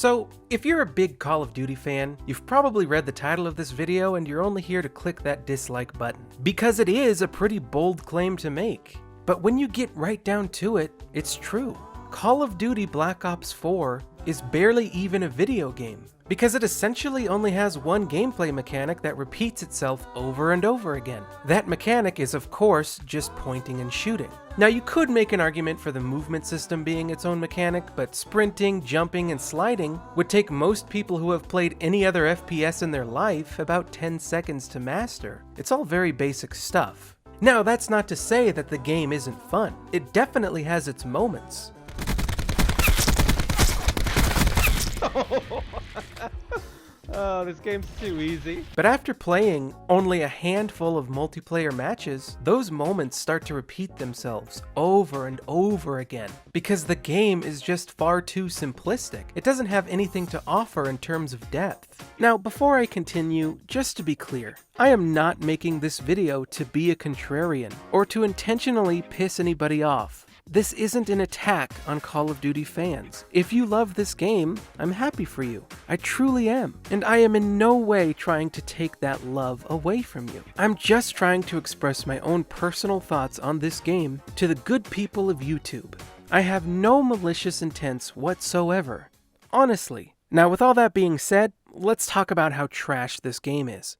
So, if you're a big Call of Duty fan, you've probably read the title of this video and you're only here to click that dislike button, because it is a pretty bold claim to make. But when you get right down to it, it's true. Call of Duty Black Ops 4 is barely even a video game, because it essentially only has one gameplay mechanic that repeats itself over and over again. That mechanic is, of course, just pointing and shooting. Now, you could make an argument for the movement system being its own mechanic, but sprinting, jumping, and sliding would take most people who have played any other FPS in their life about 10 seconds to master. It's all very basic stuff. Now, that's not to say that the game isn't fun. It definitely has its moments. Oh, this game's too easy. But after playing only a handful of multiplayer matches, those moments start to repeat themselves over and over again, because the game is just far too simplistic. It doesn't have anything to offer in terms of depth. Now, before I continue, just to be clear, I am not making this video to be a contrarian or to intentionally piss anybody off. This isn't an attack on Call of Duty fans. If you love this game, I'm happy for you. I truly am. And I am in no way trying to take that love away from you. I'm just trying to express my own personal thoughts on this game to the good people of YouTube. I have no malicious intents whatsoever. Honestly. Now, with all that being said, let's talk about how trash this game is.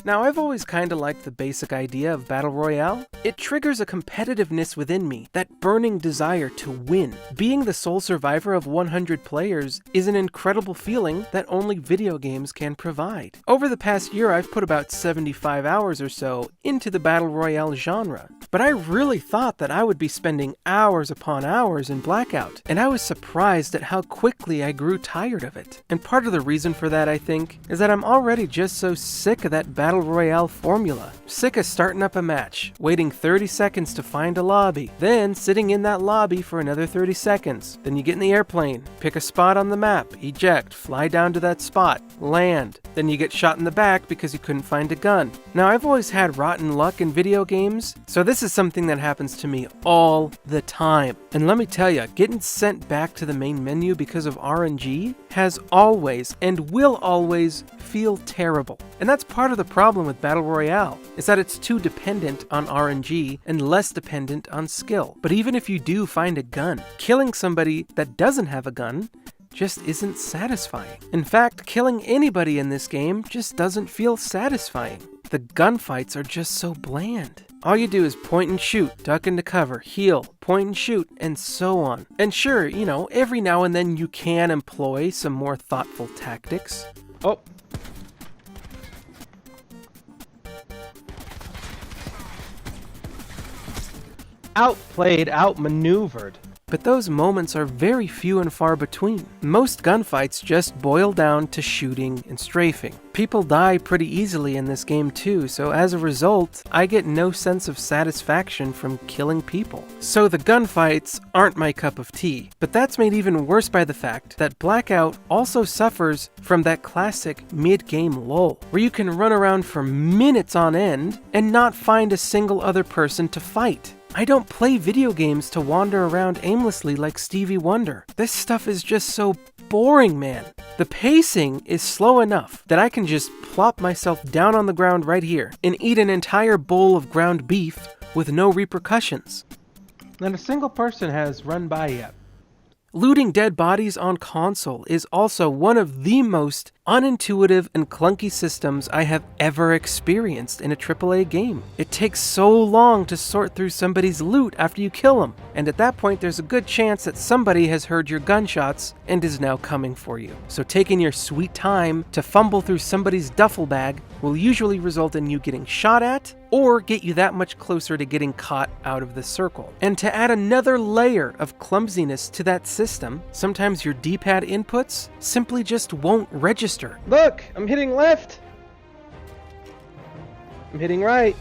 Now, I've always kinda liked the basic idea of Battle Royale. It triggers a competitiveness within me, that burning desire to win. Being the sole survivor of 100 players is an incredible feeling that only video games can provide. Over the past year, I've put about 75 hours or so into the Battle Royale genre. But I really thought that I would be spending hours upon hours in Blackout, and I was surprised at how quickly I grew tired of it. And part of the reason for that, I think, is that I'm already just so sick of that Battle Royale formula. Sick of starting up a match, waiting 30 seconds to find a lobby, then sitting in that lobby for another 30 seconds. Then you get in the airplane, pick a spot on the map, eject, fly down to that spot, land. Then you get shot in the back because you couldn't find a gun. Now, I've always had rotten luck in video games, so this is something that happens to me all the time. And let me tell you, getting sent back to the main menu because of RNG has always and will always feel terrible. And that's part of the problem with Battle Royale, is that it's too dependent on RNG and less dependent on skill. But even if you do find a gun, killing somebody that doesn't have a gun just isn't satisfying. In fact, killing anybody in this game just doesn't feel satisfying. The gunfights are just so bland. All you do is point and shoot, duck into cover, heal, point and shoot, and so on. And sure, you know, every now and then you can employ some more thoughtful tactics. Oh. Outplayed, outmaneuvered. But those moments are very few and far between. Most gunfights just boil down to shooting and strafing. People die pretty easily in this game too, so as a result, I get no sense of satisfaction from killing people. So the gunfights aren't my cup of tea. But that's made even worse by the fact that Blackout also suffers from that classic mid-game lull, where you can run around for minutes on end and not find a single other person to fight. I don't play video games to wander around aimlessly like Stevie Wonder. This stuff is just so boring, man. The pacing is slow enough that I can just plop myself down on the ground right here and eat an entire bowl of ground beef with no repercussions. Not a single person has run by yet. Looting dead bodies on console is also one of the most unintuitive and clunky systems I have ever experienced in a AAA game. It takes so long to sort through somebody's loot after you kill them, and at that point there's a good chance that somebody has heard your gunshots and is now coming for you. So taking your sweet time to fumble through somebody's duffel bag will usually result in you getting shot at, or get you that much closer to getting caught out of the circle. And to add another layer of clumsiness to that system, sometimes your D-pad inputs simply just won't register. Look, I'm hitting left. I'm hitting right.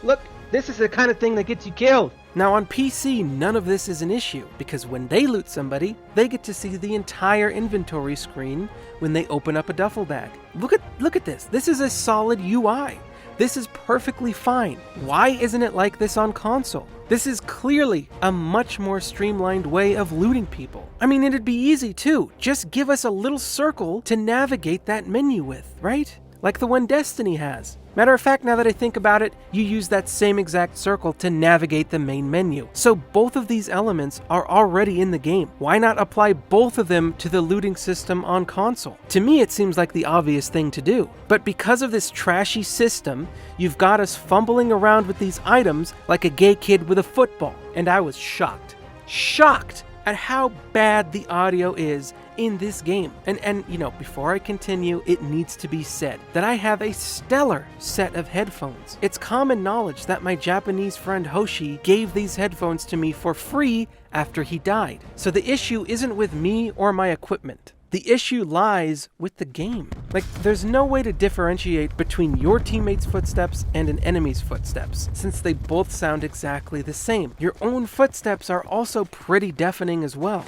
Look, this is the kind of thing that gets you killed. Now on PC, none of this is an issue, because when they loot somebody, they get to see the entire inventory screen when they open up a duffel bag. Look at this. This is a solid UI. This is perfectly fine. Why isn't it like this on console? This is clearly a much more streamlined way of looting people. I mean, it'd be easy too. Just give us a little circle to navigate that menu with, right? Like the one Destiny has. Matter of fact, now that I think about it, you use that same exact circle to navigate the main menu. So both of these elements are already in the game. Why not apply both of them to the looting system on console? To me, it seems like the obvious thing to do. But because of this trashy system, you've got us fumbling around with these items like a gay kid with a football. And I was shocked. Shocked at how bad the audio is in this game. And you know, before I continue, it needs to be said that I have a stellar set of headphones. It's common knowledge that my Japanese friend Hoshi gave these headphones to me for free after he died. So the issue isn't with me or my equipment. The issue lies with the game. Like, there's no way to differentiate between your teammate's footsteps and an enemy's footsteps, since they both sound exactly the same. Your own footsteps are also pretty deafening as well.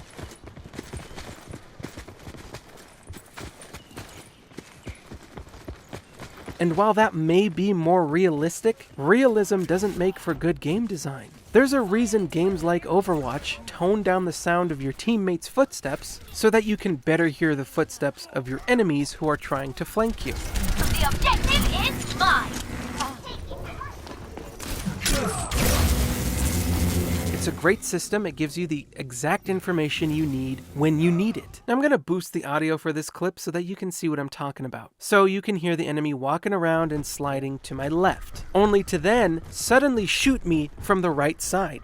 And while that may be more realistic, realism doesn't make for good game design. There's a reason games like Overwatch tone down the sound of your teammates' footsteps so that you can better hear the footsteps of your enemies who are trying to flank you. The objective is mine. It's a great system. It gives you the exact information you need when you need it. Now, I'm going to boost the audio for this clip so that you can see what I'm talking about. So you can hear the enemy walking around and sliding to my left, only to then suddenly shoot me from the right side.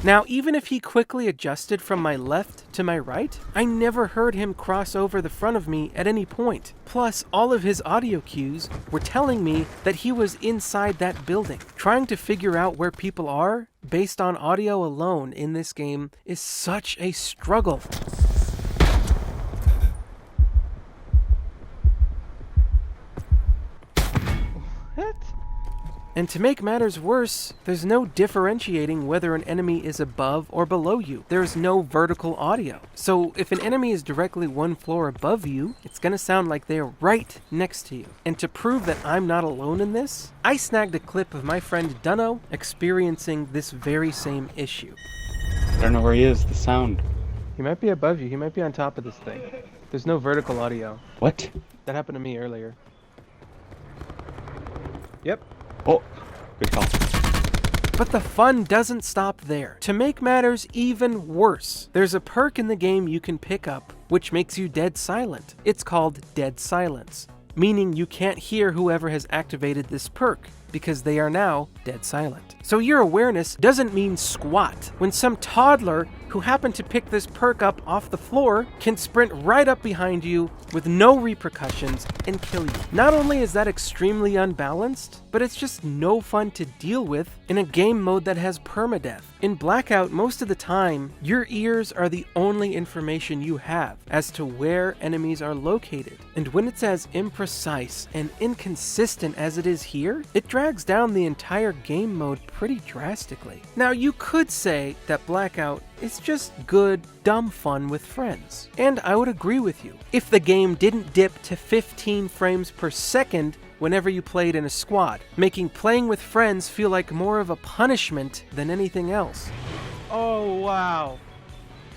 Now, even if he quickly adjusted from my left to my right, I never heard him cross over the front of me at any point. Plus, all of his audio cues were telling me that he was inside that building. Trying to figure out where people are based on audio alone in this game is such a struggle. What? And to make matters worse, there's no differentiating whether an enemy is above or below you. There's no vertical audio. So if an enemy is directly one floor above you, it's gonna sound like they're right next to you. And to prove that I'm not alone in this, I snagged a clip of my friend Dunno experiencing this very same issue. I don't know where he is, the sound. He might be above you. He might be on top of this thing. There's no vertical audio. What? That happened to me earlier. Yep. Oh, good call. But the fun doesn't stop there. To make matters even worse, there's a perk in the game you can pick up which makes you dead silent. It's called Dead Silence, meaning you can't hear whoever has activated this perk because they are now dead silent. So your awareness doesn't mean squat when some toddler who happened to pick this perk up off the floor can sprint right up behind you with no repercussions and kill you. Not only is that extremely unbalanced, but it's just no fun to deal with in a game mode that has permadeath. In Blackout, most of the time, your ears are the only information you have as to where enemies are located. And when it's as imprecise and inconsistent as it is here, it drags down the entire game mode pretty drastically. Now, you could say that Blackout is just good, dumb fun with friends. And I would agree with you. If the game didn't dip to 15 frames per second whenever you played in a squad, making playing with friends feel like more of a punishment than anything else. Oh, wow.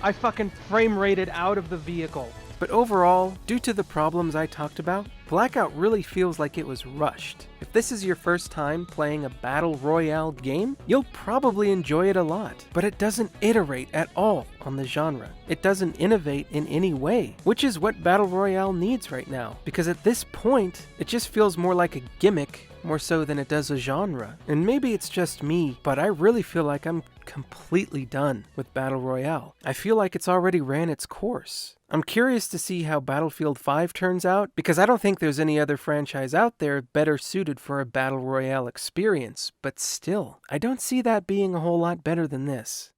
I fucking frame rated out of the vehicle. But overall, due to the problems I talked about, Blackout really feels like it was rushed. If this is your first time playing a battle royale game, you'll probably enjoy it a lot. But it doesn't iterate at all on the genre. It doesn't innovate in any way, which is what battle royale needs right now. Because at this point, it just feels more like a gimmick more so than it does a genre. And maybe it's just me, but I really feel like I'm completely done with Battle Royale. I feel like it's already ran its course. I'm curious to see how Battlefield 5 turns out, because I don't think there's any other franchise out there better suited for a Battle Royale experience, but still, I don't see that being a whole lot better than this.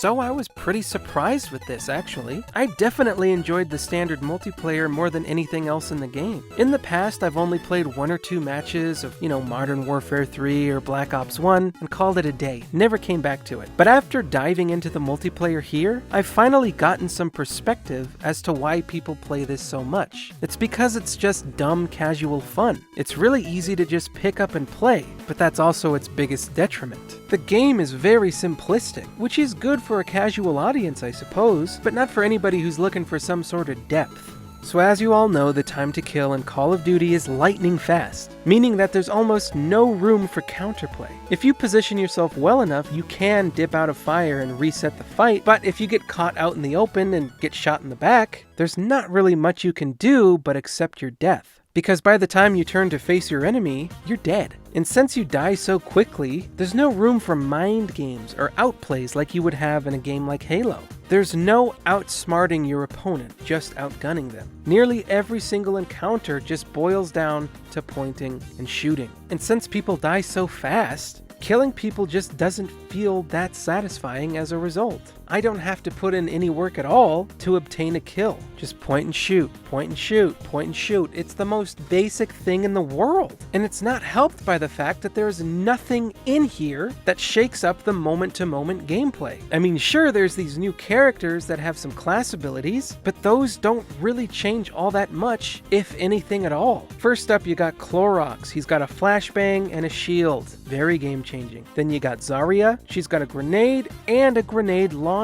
So I was pretty surprised with this, actually. I definitely enjoyed the standard multiplayer more than anything else in the game. In the past, I've only played 1 or 2 matches of, Modern Warfare 3 or Black Ops 1 and called it a day. Never came back to it. But after diving into the multiplayer here, I've finally gotten some perspective as to why people play this so much. It's because it's just dumb, casual fun. It's really easy to just pick up and play, but that's also its biggest detriment. The game is very simplistic, which is good for a casual audience, I suppose, but not for anybody who's looking for some sort of depth. So as you all know, the time to kill in Call of Duty is lightning fast, meaning that there's almost no room for counterplay. If you position yourself well enough, you can dip out of fire and reset the fight, but if you get caught out in the open and get shot in the back, there's not really much you can do but accept your death. Because by the time you turn to face your enemy, you're dead. And since you die so quickly, there's no room for mind games or outplays like you would have in a game like Halo. There's no outsmarting your opponent, just outgunning them. Nearly every single encounter just boils down to pointing and shooting. And since people die so fast, killing people just doesn't feel that satisfying as a result. I don't have to put in any work at all to obtain a kill. Just point and shoot, point and shoot, point and shoot. It's the most basic thing in the world. And it's not helped by the fact that there's nothing in here that shakes up the moment-to-moment gameplay. I mean, sure, there's these new characters that have some class abilities, but those don't really change all that much, if anything at all. First up, you got Clorox. He's got a flashbang and a shield. Very game-changing. Then you got Zarya. She's got a grenade and a grenade launcher.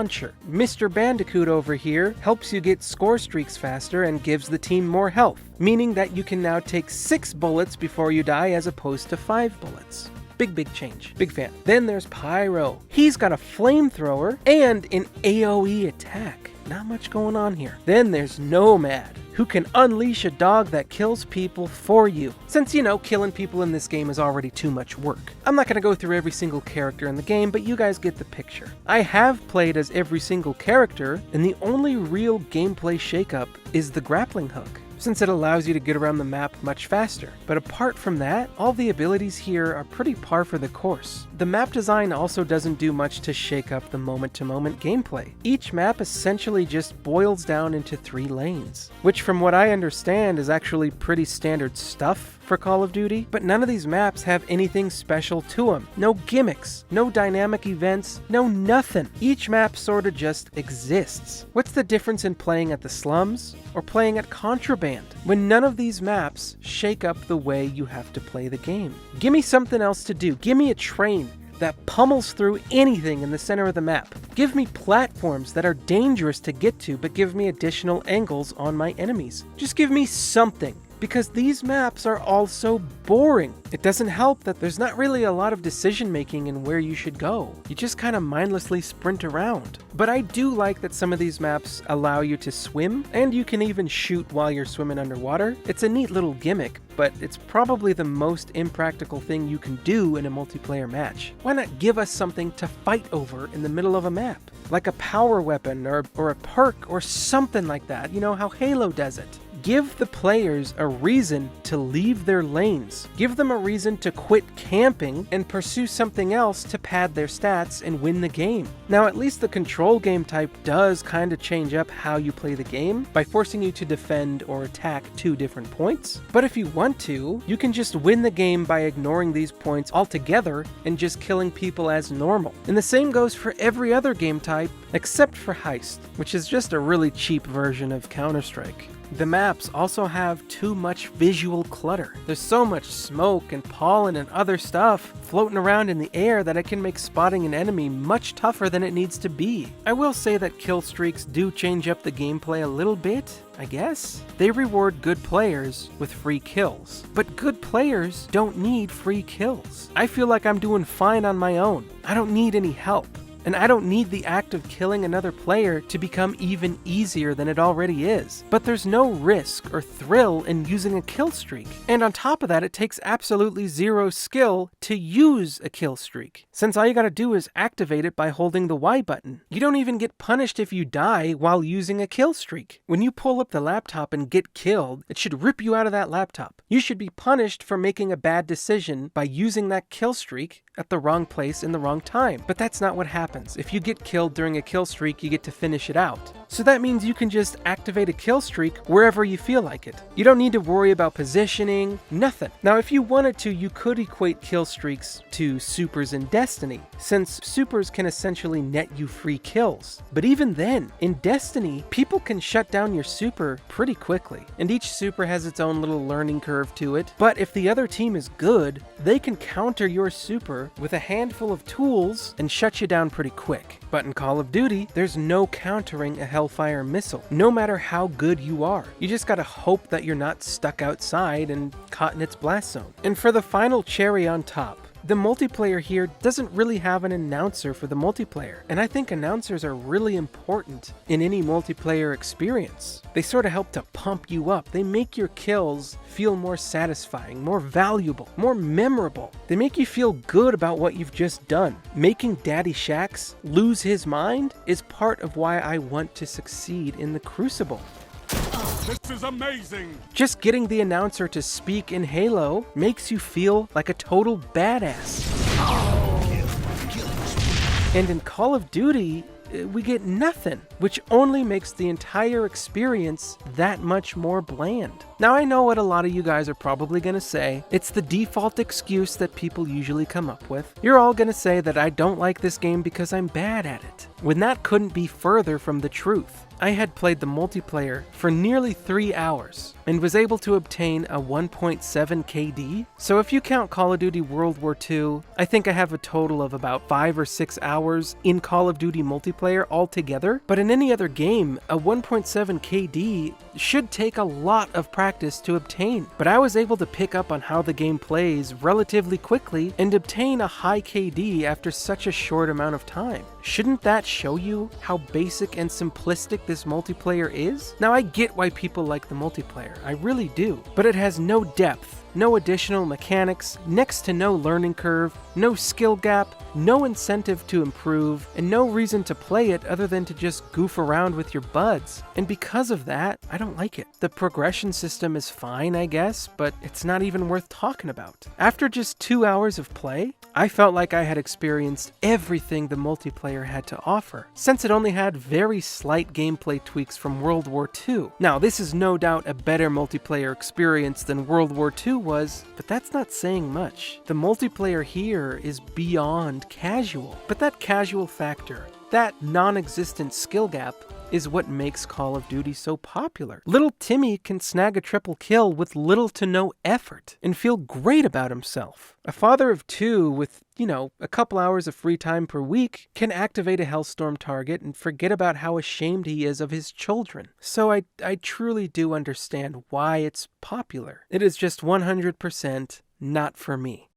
Mr. Bandicoot over here helps you get score streaks faster and gives the team more health, meaning that you can now take 6 bullets before you die as opposed to 5 bullets. Big change. Big fan. Then there's Pyro. He's got a flamethrower and an AoE attack. Not much going on here. Then there's Nomad, who can unleash a dog that kills people for you. Since, killing people in this game is already too much work. I'm not going to go through every single character in the game, but you guys get the picture. I have played as every single character, and the only real gameplay shakeup is the grappling hook, since it allows you to get around the map much faster. But apart from that, all the abilities here are pretty par for the course. The map design also doesn't do much to shake up the moment-to-moment gameplay. Each map essentially just boils down into 3 lanes, which from what I understand is actually pretty standard stuff for Call of Duty, but none of these maps have anything special to them. No gimmicks, no dynamic events, no nothing. Each map sorta just exists. What's the difference in playing at the slums or playing at Contraband, when none of these maps shake up the way you have to play the game? Give me something else to do. Give me a train that pummels through anything in the center of the map. Give me platforms that are dangerous to get to, but give me additional angles on my enemies. Just give me something, because these maps are all so boring. It doesn't help that there's not really a lot of decision making in where you should go. You just kind of mindlessly sprint around. But I do like that some of these maps allow you to swim, and you can even shoot while you're swimming underwater. It's a neat little gimmick, but it's probably the most impractical thing you can do in a multiplayer match. Why not give us something to fight over in the middle of a map? Like a power weapon or a perk or something like that. You know how Halo does it. Give the players a reason to leave their lanes. Give them a reason to quit camping and pursue something else to pad their stats and win the game. Now, at least the control game type does kind of change up how you play the game by forcing you to defend or attack 2 different points. But if you want to, you can just win the game by ignoring these points altogether and just killing people as normal. And the same goes for every other game type except for Heist, which is just a really cheap version of Counter-Strike. The maps also have too much visual clutter. There's so much smoke and pollen and other stuff floating around in the air that it can make spotting an enemy much tougher than it needs to be. I will say that kill streaks do change up the gameplay a little bit, I guess. They reward good players with free kills, but good players don't need free kills. I feel like I'm doing fine on my own. I don't need any help. And I don't need the act of killing another player to become even easier than it already is. But there's no risk or thrill in using a kill streak. And on top of that, it takes absolutely 0 skill to use a kill streak, since all you gotta do is activate it by holding the Y button. You don't even get punished if you die while using a kill streak. When you pull up the laptop and get killed, it should rip you out of that laptop. You should be punished for making a bad decision by using that kill streak at the wrong place in the wrong time. But that's not what happens. If you get killed during a kill streak, you get to finish it out. So that means you can just activate a kill streak wherever you feel like it. You don't need to worry about positioning, nothing. Now, if you wanted to, you could equate kill streaks to supers in Destiny, since supers can essentially net you free kills. But even then, in Destiny, people can shut down your super pretty quickly, and each super has its own little learning curve to it. But if the other team is good, they can counter your super with a handful of tools and shut you down pretty quick. But in Call of Duty, there's no countering a Hellfire missile, no matter how good you are. You just gotta hope that you're not stuck outside and caught in its blast zone. And for the final cherry on top, the multiplayer here doesn't really have an announcer for the multiplayer, and I think announcers are really important in any multiplayer experience. They sort of help to pump you up. They make your kills feel more satisfying, more valuable, more memorable. They make you feel good about what you've just done. Making Daddy Shaxx lose his mind is part of why I want to succeed in the Crucible. This is amazing! Just getting the announcer to speak in Halo makes you feel like a total badass. And in Call of Duty, we get nothing, which only makes the entire experience that much more bland. Now, I know what a lot of you guys are probably gonna say. It's the default excuse that people usually come up with. You're all gonna say that I don't like this game because I'm bad at it, when that couldn't be further from the truth. I had played the multiplayer for nearly 3 hours and was able to obtain a 1.7 KD. So if you count Call of Duty World War II, I think I have a total of about 5 or 6 hours in Call of Duty multiplayer altogether. But in any other game, a 1.7 KD should take a lot of practice to obtain. But I was able to pick up on how the game plays relatively quickly and obtain a high KD after such a short amount of time. Shouldn't that show you how basic and simplistic this multiplayer is? Now, I get why people like the multiplayer, I really do, but it has no depth, no additional mechanics, next to no learning curve, no skill gap, no incentive to improve, and no reason to play it other than to just goof around with your buds. And because of that, I don't like it. The progression system is fine, I guess, but it's not even worth talking about. After just 2 hours of play, I felt like I had experienced everything the multiplayer had to offer, since it only had very slight gameplay tweaks from World War II. Now, this is no doubt a better multiplayer experience than World War II was, but that's not saying much. The multiplayer here is beyond casual, but that casual factor, that non-existent skill gap, is what makes Call of Duty so popular. Little Timmy can snag a triple kill with little to no effort and feel great about himself. A father of 2 with, a couple hours of free time per week can activate a Hellstorm target and forget about how ashamed he is of his children. So I truly do understand why it's popular. It is just 100% not for me.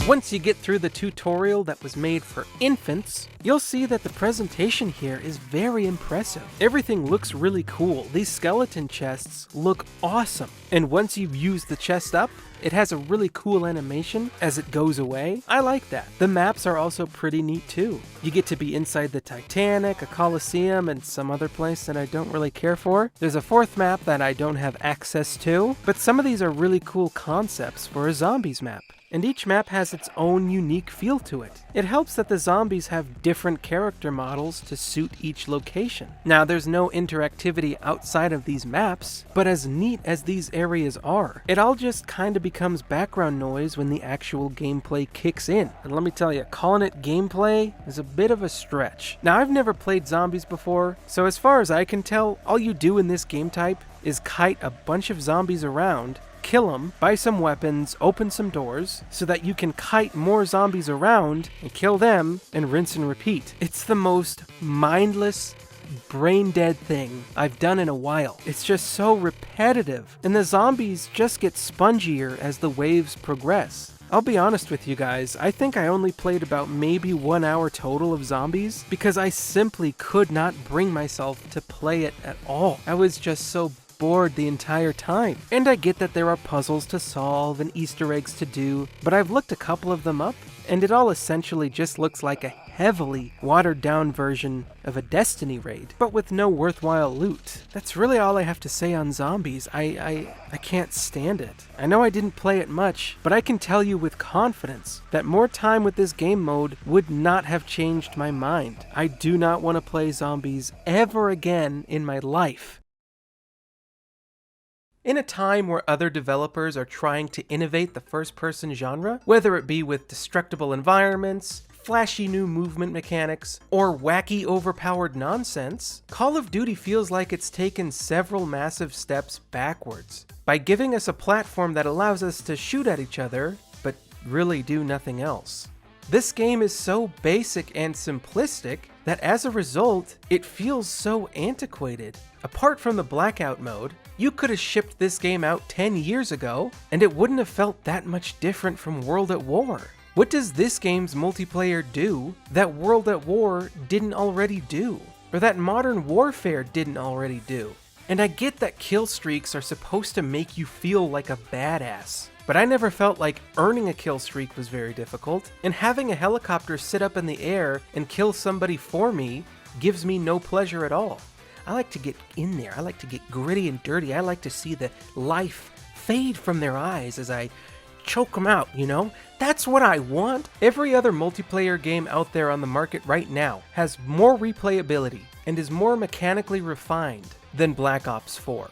Once you get through the tutorial that was made for infants, you'll see that the presentation here is very impressive. Everything looks really cool. These skeleton chests look awesome. And once you've used the chest up, it has a really cool animation as it goes away. I like that. The maps are also pretty neat too. You get to be inside the Titanic, a Colosseum, and some other place that I don't really care for. There's a 4th map that I don't have access to, but some of these are really cool concepts for a zombies map. And each map has its own unique feel to it. It helps that the zombies have different character models to suit each location. Now, there's no interactivity outside of these maps, but as neat as these areas are, it all just kind of becomes background noise when the actual gameplay kicks in. And let me tell you, calling it gameplay is a bit of a stretch. Now, I've never played zombies before, so as far as I can tell, all you do in this game type is kite a bunch of zombies around, kill them, buy some weapons, open some doors, so that you can kite more zombies around and kill them and rinse and repeat. It's the most mindless, brain-dead thing I've done in a while. It's just so repetitive, and the zombies just get spongier as the waves progress. I'll be honest with you guys, I think I only played about maybe 1 hour total of zombies because I simply could not bring myself to play it at all. I was just so bored the entire time. And I get that there are puzzles to solve and Easter eggs to do, but I've looked a couple of them up, and it all essentially just looks like a heavily watered down version of a Destiny raid, but with no worthwhile loot. That's really all I have to say on zombies. I can't stand it. I know I didn't play it much, but I can tell you with confidence that more time with this game mode would not have changed my mind. I do not want to play zombies ever again in my life. In a time where other developers are trying to innovate the first-person genre, whether it be with destructible environments, flashy new movement mechanics, or wacky overpowered nonsense, Call of Duty feels like it's taken several massive steps backwards by giving us a platform that allows us to shoot at each other, but really do nothing else. This game is so basic and simplistic that as a result, it feels so antiquated. Apart from the Blackout mode, you could have shipped this game out 10 years ago, and it wouldn't have felt that much different from World at War. What does this game's multiplayer do that World at War didn't already do? Or that Modern Warfare didn't already do? And I get that kill streaks are supposed to make you feel like a badass, but I never felt like earning a kill streak was very difficult, and having a helicopter sit up in the air and kill somebody for me gives me no pleasure at all. I like to get in there. I like to get gritty and dirty. I like to see the life fade from their eyes as I choke them out, you know? That's what I want. Every other multiplayer game out there on the market right now has more replayability and is more mechanically refined than Black Ops 4.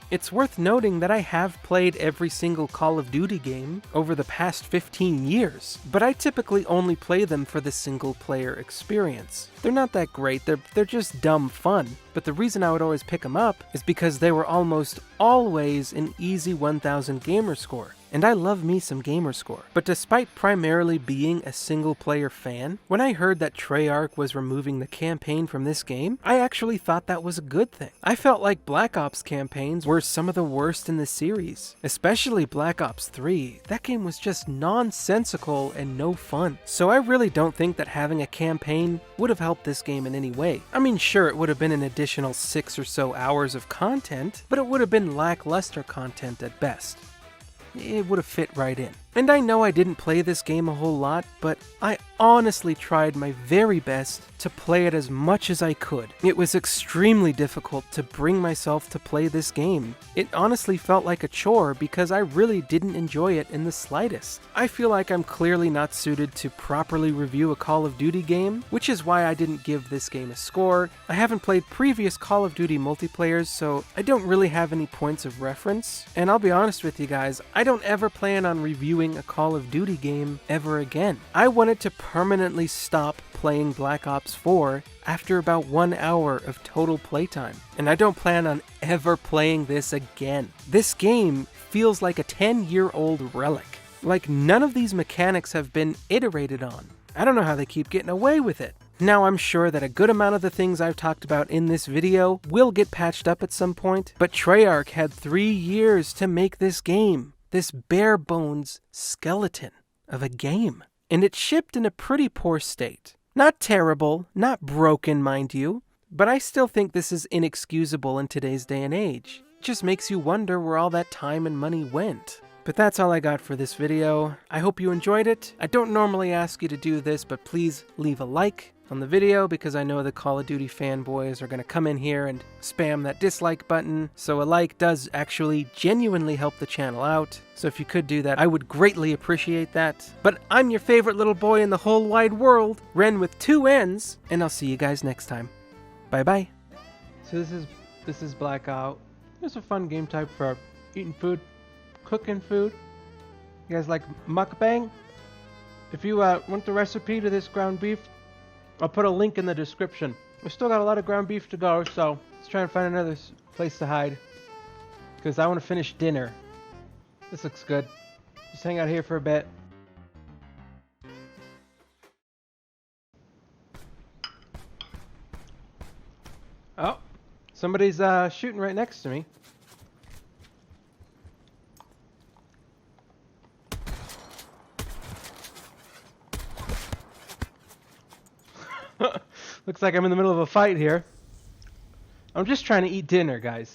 It's worth noting that I have played every single Call of Duty game over the past 15 years, but I typically only play them for the single-player experience. They're not that great, they're just dumb fun, but the reason I would always pick them up is because they were almost always an easy 1000 gamer score. And I love me some gamerscore. But despite primarily being a single-player fan, when I heard that Treyarch was removing the campaign from this game, I actually thought that was a good thing. I felt like Black Ops campaigns were some of the worst in the series, especially Black Ops 3. That game was just nonsensical and no fun. So I really don't think that having a campaign would have helped this game in any way. I mean, sure, it would have been an additional 6 or so hours of content, but it would have been lackluster content at best. It would have fit right in. And I know I didn't play this game a whole lot, but I honestly tried my very best to play it as much as I could. It was extremely difficult to bring myself to play this game. It honestly felt like a chore because I really didn't enjoy it in the slightest. I feel like I'm clearly not suited to properly review a Call of Duty game, which is why I didn't give this game a score. I haven't played previous Call of Duty multiplayers, so I don't really have any points of reference. And I'll be honest with you guys, I don't ever plan on reviewing a Call of Duty game ever again. I wanted to permanently stop playing Black Ops 4 after about 1 hour of total playtime, and I don't plan on ever playing this again. This game feels like a 10-year-old relic. Like none of these mechanics have been iterated on. I don't know how they keep getting away with it. Now, I'm sure that a good amount of the things I've talked about in this video will get patched up at some point, but Treyarch had 3 years to make this game. This bare bones skeleton of a game. And it shipped in a pretty poor state. Not terrible, not broken, mind you, but I still think this is inexcusable in today's day and age. It just makes you wonder where all that time and money went. But that's all I got for this video. I hope you enjoyed it. I don't normally ask you to do this, but please leave a like on the video because I know the Call of Duty fanboys are going to come in here and spam that dislike button. So a like does actually genuinely help the channel out. So if you could do that, I would greatly appreciate that. But I'm your favorite little boy in the whole wide world, Ren with 2 N's, and I'll see you guys next time. Bye-bye. So this is Blackout. It's a fun game type for eating food, cooking food. You guys like mukbang? If you want the recipe to this ground beef, I'll put a link in the description. We still got a lot of ground beef to go, so let's try and find another place to hide. Because I want to finish dinner. This looks good. Just hang out here for a bit. Oh, somebody's shooting right next to me. Looks like I'm in the middle of a fight here. I'm just trying to eat dinner, guys.